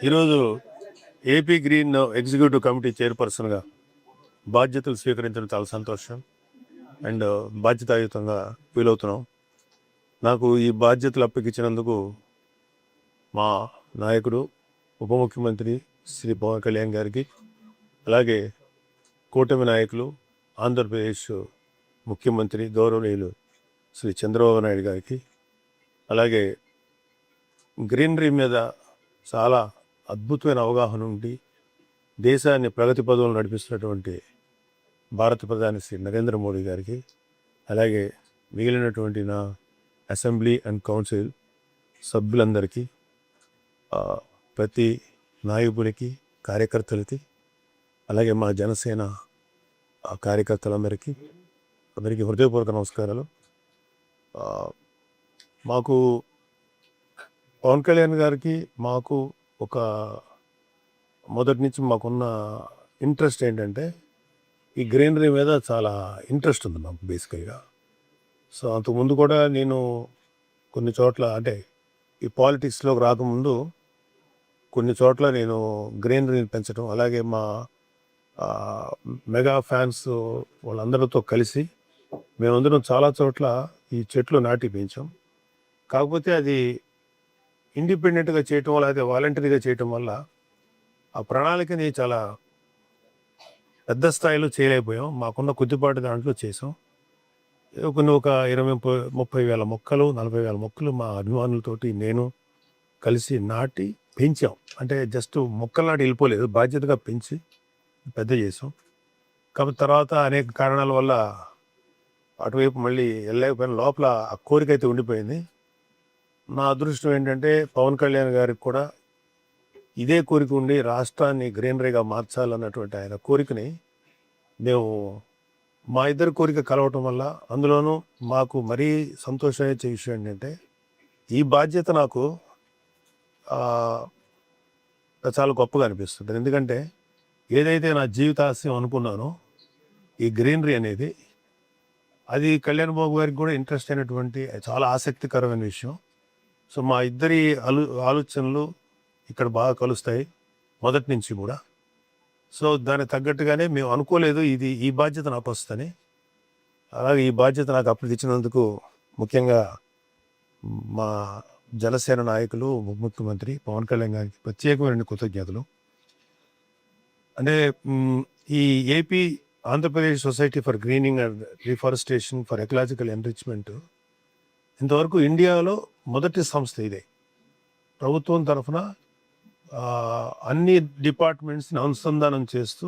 ఈరోజు AP green executive committee చైర్పర్సన్గా బాధ్యతలు స్వీకరించడం చాలా సంతోషం అండ్ బాధ్యతాయుతంగా ఫీల్ అవుతున్నాం. నాకు ఈ బాధ్యతలు అప్పగించినందుకు మా నాయకుడు ఉప ముఖ్యమంత్రి శ్రీ పవన్ కళ్యాణ్ గారికి, అలాగే కూటమి నాయకులు ఆంధ్రప్రదేశ్ ముఖ్యమంత్రి గౌరవనీయులు శ్రీ చంద్రబాబు నాయుడు గారికి, అలాగే గ్రీనరీ మీద చాలా అద్భుతమైన అవగాహన ఉండి దేశాన్ని ప్రగతి పదంలో నడిపిస్తున్నటువంటి భారత ప్రధాని శ్రీ నరేంద్ర మోడీ గారికి, అలాగే మిగిలినటువంటి నా అసెంబ్లీ అండ్ కౌన్సిల్ సభ్యులందరికీ, ప్రతి నాయకునికి, కార్యకర్తలకి, అలాగే మా జనసేన కార్యకర్తలందరికీ హృదయపూర్వక నమస్కారాలు. మాకు పవన్ కళ్యాణ్ గారికి మాకు ఒక మొదటి నుంచి మాకున్న ఇంట్రెస్ట్ ఏంటంటే ఈ గ్రీనరీ మీద చాలా ఇంట్రెస్ట్ ఉంది మాకు బేసికల్గా. సో అంతకుముందు కూడా నేను కొన్ని చోట్ల, అంటే ఈ పాలిటిక్స్లోకి రాకముందు కొన్ని చోట్ల నేను గ్రీనరీని పెంచడం, అలాగే మా మెగా ఫ్యాన్స్ వాళ్ళందరితో కలిసి మేమందరం చాలా చోట్ల ఈ చెట్లు నాటి పెంచాం. కాకపోతే అది ఇండిపెండెంట్గా చేయటం వల్ల, అదే వాలంటరీగా చేయటం వల్ల ఆ ప్రణాళికని చాలా పెద్ద స్థాయిలో చేయలేకపోయాం. మాకున్న కొద్దిపాటి దాంట్లో చేసాం. కొన్ని ఒక 20-30 వేల మొక్కలు, 40 వేల మొక్కలు మా అభిమానులతోటి నేను కలిసి నాటి పెంచాం. అంటే జస్ట్ మొక్కలు నాటి వెళ్ళిపోలేదు, బాధ్యతగా పెంచి పెద్ద చేసాం. కాబట్టి తర్వాత అనేక కారణాల వల్ల అటువైపు మళ్ళీ వెళ్ళలేకపోయినా లోపల ఆ కోరిక అయితే ఉండిపోయింది. నా అదృష్టం ఏంటంటే పవన్ కళ్యాణ్ గారికి కూడా ఇదే కోరిక ఉండి రాష్ట్రాన్ని గ్రీనరీగా మార్చాలన్నటువంటి ఆయన కోరికని మేము, మా ఇద్దరి కోరిక కలవటం వల్ల, అందులోనూ మాకు మరీ సంతోషించే విషయం ఏంటంటే ఈ బాధ్యత నాకు చాలా గొప్పగా అనిపిస్తుంది. ఎందుకంటే ఏదైతే నా జీవితాశయం అనుకున్నానో ఈ గ్రీనరీ అనేది, అది కళ్యాణ్ బాబు గారికి కూడా ఇంట్రెస్ట్ అయినటువంటి చాలా ఆసక్తికరమైన విషయం. సో మా ఇద్దరి ఆలోచనలు ఇక్కడ బాగా కలుస్తాయి మొదటి నుంచి కూడా. సో దానికి తగ్గట్టుగానే మేము అనుకోలేదు ఈ బాధ్యత నాకు వస్తుందని. అలాగే ఈ బాధ్యత నాకు అప్పగిచ్చినందుకు ముఖ్యంగా మా జనసేన నాయకులు ముఖ్యమంత్రి పవన్ కళ్యాణ్ గారికి ప్రత్యేకమైన కృతజ్ఞతలు. అంటే ఈ AP Andhra Pradesh society for greening and reforestation for ecological enrichment ఇంతవరకు ఇండియాలో మొదటి సంస్థ ఇదే. ప్రభుత్వం తరఫున అన్ని డిపార్ట్మెంట్స్ని అనుసంధానం చేస్తూ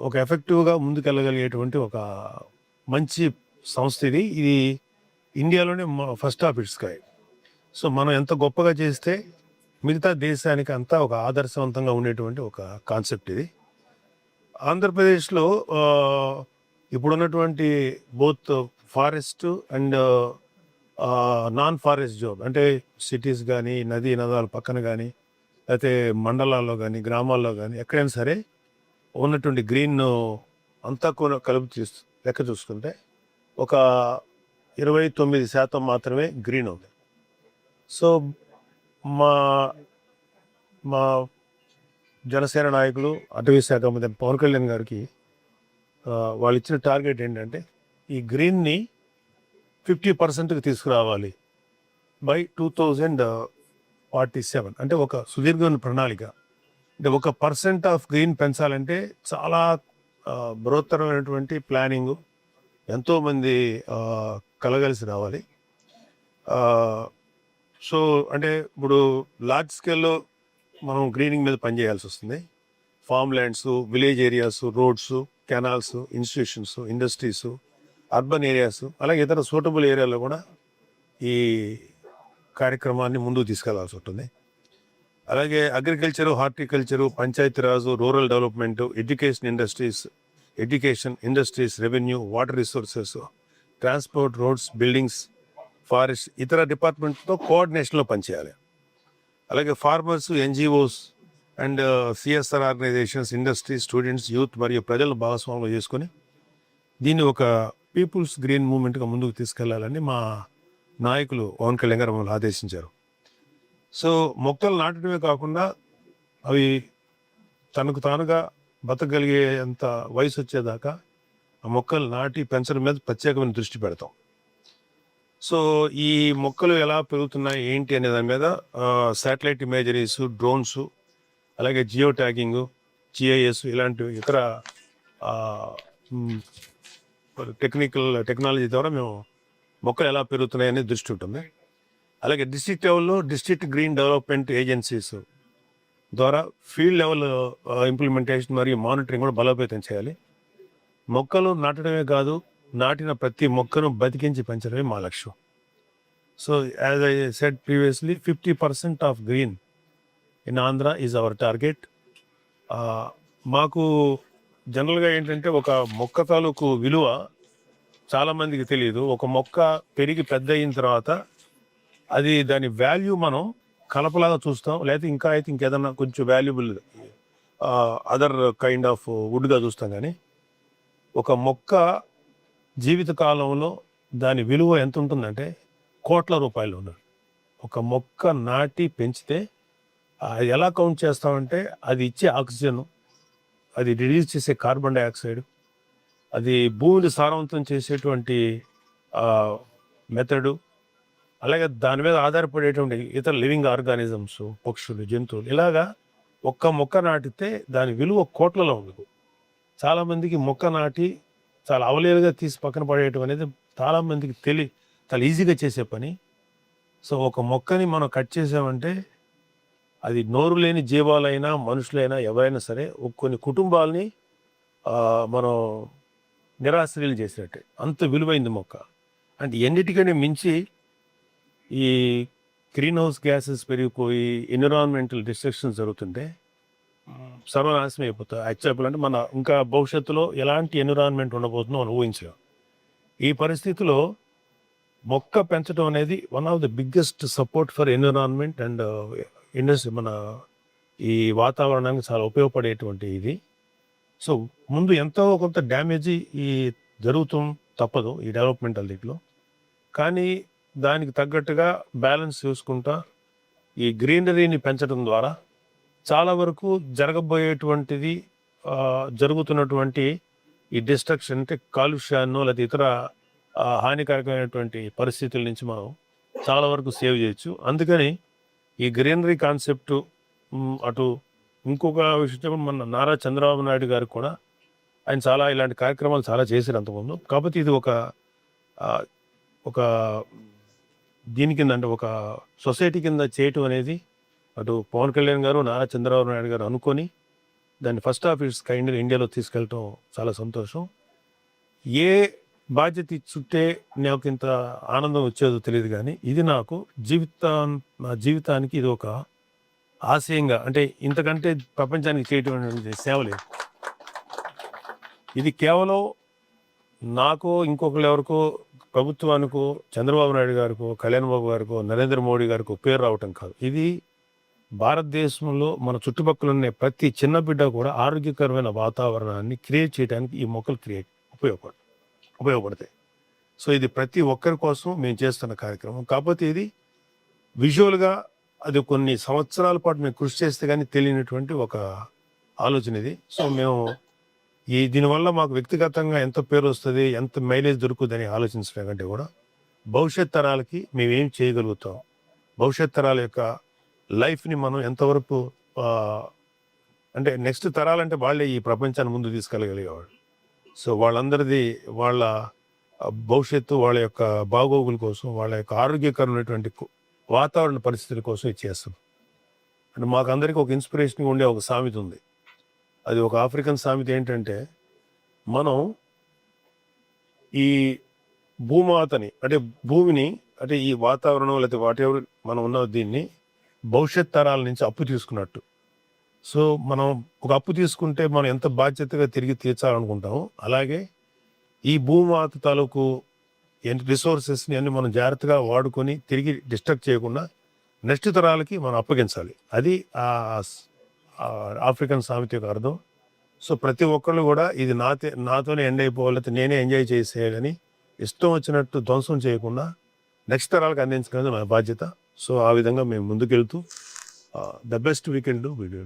ఒక ఎఫెక్టివ్గా ముందుకెళ్ళగలిగేటువంటి ఒక మంచి సంస్థ ఇది. ఇది ఇండియాలోనే first of it's kind. So మనం ఎంత గొప్పగా చేస్తే మిగతా దేశానికి అంతా ఒక ఆదర్శవంతంగా ఉండేటువంటి ఒక కాన్సెప్ట్ ఇది. ఆంధ్రప్రదేశ్లో ఇప్పుడున్నటువంటి both forest and non forest zone, అంటే సిటీస్ కానీ, నదీ నదాల పక్కన కానీ, లేకపోతే మండలాల్లో కానీ, గ్రామాల్లో కానీ, ఎక్కడైనా సరే ఉన్నటువంటి గ్రీన్ అంతా కూడా కలిపి లెక్క చూసుకుంటే ఒక 29% మాత్రమే గ్రీన్ ఉంది. సో మా మా జనసేన నాయకులు, అటవీ శాఖ మంత్రి పవన్ కళ్యాణ్ గారికి వాళ్ళు ఇచ్చిన టార్గెట్ ఏంటంటే ఈ గ్రీన్ని 50%కి తీసుకురావాలి బై 2047. అంటే ఒక సుదీర్ఘమైన ప్రణాళిక. అంటే 1% ఆఫ్ గ్రీన్ పెంచాలంటే చాలా బృహత్తరమైనటువంటి ప్లానింగ్, ఎంతోమంది కలగలిసి రావాలి. సో అంటే ఇప్పుడు లార్జ్ స్కేల్లో మనం గ్రీనింగ్ మీద పనిచేయాల్సి వస్తుంది. Form lands, village areas, roads, canals, institutions, industries, urban areas, అలాగే ఇతర సూటబుల్ ఏరియాలో కూడా ఈ కార్యక్రమాన్ని ముందుకు తీసుకెళ్లాల్సి ఉంటుంది. అలాగే agriculture, horticulture, Panchayati Raj, rural development, education, industries, revenue, water resources, transport, roads, buildings, forest, ఇతర డిపార్ట్మెంట్తో కోఆర్డినేషన్లో పనిచేయాలి. అలాగే farmers, NGOs and CSR organisations, industries, students, youth మరియు ప్రజలను భాగస్వామ్యం చేసుకొని దీన్ని ఒక పీపుల్స్ గ్రీన్ మూవ్మెంట్గా ముందుకు తీసుకెళ్లాలని మా నాయకులు పవన్ కళ్యాణ్ గారు మమ్మల్ని ఆదేశించారు. సో మొక్కలు నాటడమే కాకుండా అవి తనకు తానుగా బతకగలిగేంత వయసు వచ్చేదాకా ఆ మొక్కలు నాటి పెంచడం మీద ప్రత్యేకమైన దృష్టి పెడతాం. సో ఈ మొక్కలు ఎలా పెరుగుతున్నాయి ఏంటి అనే దాని మీద శాటిలైట్ ఇమేజరీస్, డ్రోన్స్, అలాగే జియో ట్యాగింగ్, జిఐఎస్ ఇలాంటి ఇతర టెక్నాలజీ ద్వారా మేము మొక్కలు ఎలా పెరుగుతున్నాయి అనేది దృష్టి ఉంటుంది. అలాగే డిస్ట్రిక్ట్ లెవెల్లో డిస్ట్రిక్ట్ గ్రీన్ డెవలప్మెంట్ ఏజెన్సీస్ ద్వారా ఫీల్డ్ లెవెల్ ఇంప్లిమెంటేషన్ మరియు మానిటరింగ్ కూడా బలోపేతం చేయాలి. మొక్కలు నాటడమే కాదు, నాటిన ప్రతి మొక్కను బతికించి పెంచడమే మా లక్ష్యం. So as I said previously 50% of green in Andhra is our target. మాకు జనరల్గా ఏంటంటే ఒక మొక్క తాలూకు విలువ చాలామందికి తెలియదు. ఒక మొక్క పెరిగి పెద్ద అయిన తర్వాత అది దాని వాల్యూ మనం కలపలాగా చూస్తాం, లేకపోతే ఇంకా అయితే ఇంకేదన్నా కొంచెం వాల్యుబుల్ అదర్ కైండ్ ఆఫ్ వుడ్గా చూస్తాం. కానీ ఒక మొక్క జీవిత కాలంలో దాని విలువ ఎంత ఉంటుందంటే కోట్ల రూపాయలు ఉన్నారు. ఒక మొక్క నాటి పెంచితే ఎలా కౌంట్ చేస్తామంటే అది ఇచ్చే ఆక్సిజన్, అది రిలీజ్ చేసే కార్బన్ డైఆక్సైడ్, అది భూమిని సారవంతం చేసేటువంటి మెథడు, అలాగే దాని మీద ఆధారపడేటువంటి ఇతర లివింగ్ ఆర్గానిజమ్స్, పక్షులు, జంతువులు, ఇలాగా ఒక్క మొక్క నాటితే దాని విలువ కోట్లలో ఉండదు. చాలామందికి మొక్క నాటి చాలా అవలేలుగా తీసి పక్కన పడేయటం అనేది చాలామందికి చాలా ఈజీగా చేసే పని. సో ఒక మొక్కని మనం కట్ చేసామంటే అది నోరు లేని జీవాలైనా మనుషులైనా ఎవరైనా సరే కొన్ని కుటుంబాలని మనం నిరాశ్రయాలు చేసినట్టే. అంత విలువైంది మొక్క. అంటే ఎన్నిటికనే మించి ఈ గ్రీన్ హౌస్ గ్యాసెస్ పెరిగిపోయి ఎన్విరాన్మెంటల్ డిస్ట్రక్షన్ జరుగుతుంటే సర్వనాశనం అయిపోతాయి. యాక్చువల్ అంటే మన ఇంకా భవిష్యత్తులో ఎలాంటి ఎన్విరాన్మెంట్ ఉండబోతుందో మనం ఊహించలేం. ఈ పరిస్థితిలో మొక్క పెంచడం అనేది one of the biggest support for environment and industry, మన ఈ వాతావరణానికి చాలా ఉపయోగపడేటువంటి ఇది. సో ముందు ఎంతో కొంత డ్యామేజ్ ఈ జరుగుతాం తప్పదు ఈ డెవలప్మెంటల్ దీంట్లో. కానీ దానికి తగ్గట్టుగా బ్యాలెన్స్ చూసుకుంటా ఈ గ్రీనరీని పెంచడం ద్వారా చాలా వరకు జరగబోయేటువంటిది జరుగుతున్నటువంటి ఈ డిస్ట్రక్షన్ అంటే కాలుష్యాన్నో లేదా ఇతర హానికరమైనటువంటి పరిస్థితుల నుంచి మనం చాలా వరకు సేవ్ చేయొచ్చు. అందుకని ఈ గ్రీనరీ కాన్సెప్ట్ అటు ఇంకొక విషయం మన నారా చంద్రబాబు నాయుడు గారు కూడా ఆయన చాలా ఇలాంటి కార్యక్రమాలు చాలా చేశారు అంతకుముందు. కాబట్టి ఇది ఒక దీని కింద అంటే ఒక సొసైటీ కింద చేయటం అనేది అటు పవన్ కళ్యాణ్ గారు, నారా చంద్రబాబు నాయుడు గారు అనుకొని దాన్ని ఫస్ట్ ఆఫ్ ఇట్స్ కైండ్ ఇండియాలో తీసుకెళ్ళటం చాలా సంతోషం. ఏ బాధ్యత ఇచ్చుంటే నాకు ఇంత ఆనందం వచ్చేదో తెలియదు, కానీ ఇది నాకు నా జీవితానికి ఇది ఒక ఆశయంగా, అంటే ఇంతకంటే ప్రపంచానికి చేయటం సేవ లేదు. ఇది కేవలం నాకు ఇంకొకరు ఎవరికో ప్రభుత్వానికో చంద్రబాబు నాయుడు గారికో కళ్యాణ్ బాబు గారికో నరేంద్ర మోడీ గారికో పేరు రావటం కాదు. ఇది భారతదేశంలో మన చుట్టుపక్కల ఉన్న ప్రతి చిన్న బిడ్డ కూడా ఆరోగ్యకరమైన వాతావరణాన్ని క్రియేట్ చేయడానికి ఈ మొక్కలు ఉపయోగపడతాయి. సో ఇది ప్రతి ఒక్కరి కోసం మేము చేస్తున్న కార్యక్రమం. కాకపోతే ఇది విజువల్గా అది కొన్ని సంవత్సరాల పాటు మేము కృషి చేస్తే కానీ తెలియనటువంటి ఒక ఆలోచన ఇది. సో మేము దీనివల్ల మాకు వ్యక్తిగతంగా ఎంత పేరు వస్తుంది, ఎంత మైలేజ్ దొరుకుతుందని ఆలోచించడం కంటే కూడా భవిష్యత్ తరాలకి మేమేం చేయగలుగుతాం, భవిష్యత్ తరాల యొక్క లైఫ్ని మనం ఎంతవరకు అంటే నెక్స్ట్ తరాలంటే వాళ్ళే ఈ ప్రపంచాన్ని ముందు తీసుకెళ్ళగలిగేవాళ్ళు. సో వాళ్ళందరిది వాళ్ళ భవిష్యత్తు, వాళ్ళ యొక్క బాగోగుల కోసం, వాళ్ళ యొక్క ఆరోగ్యకరమైనటువంటి వాతావరణ పరిస్థితుల కోసం ఇది చేస్తాం. అంటే మాకు అందరికీ ఒక ఇన్స్పిరేషన్గా ఉండే ఒక సామెత ఉంది. అది ఒక ఆఫ్రికన్ సామెత. ఏంటంటే మనం ఈ భూమాతని అంటే భూమిని అంటే ఈ వాతావరణం లేకపోతే వాటెవర్ మనం ఉన్న దీన్ని భవిష్యత్ తరాల నుంచి అప్పు తీసుకున్నట్టు. సో మనం ఒక అప్పు తీసుకుంటే మనం ఎంత బాధ్యతగా తిరిగి తీర్చాలనుకుంటామో అలాగే ఈ భూమాత తాలూకు రిసోర్సెస్ని అన్ని మనం జాగ్రత్తగా వాడుకొని తిరిగి డిస్ట్రక్ట్ చేయకుండా నెక్స్ట్ తరాలకి మనం అప్పగించాలి. అది ఆఫ్రికన్ సామెత యొక్క అర్థం. సో ప్రతి ఒక్కళ్ళు కూడా ఇది నాతోనే ఎండ్ అయిపోవాలి, నేనే ఎంజాయ్ చేసేయాలని ఇష్టం వచ్చినట్టు ధ్వంసం చేయకుండా నెక్స్ట్ తరాలకు అందించడం నా బాధ్యత. సో ఆ విధంగా మేము ముందుకెళ్తూ the best we can do video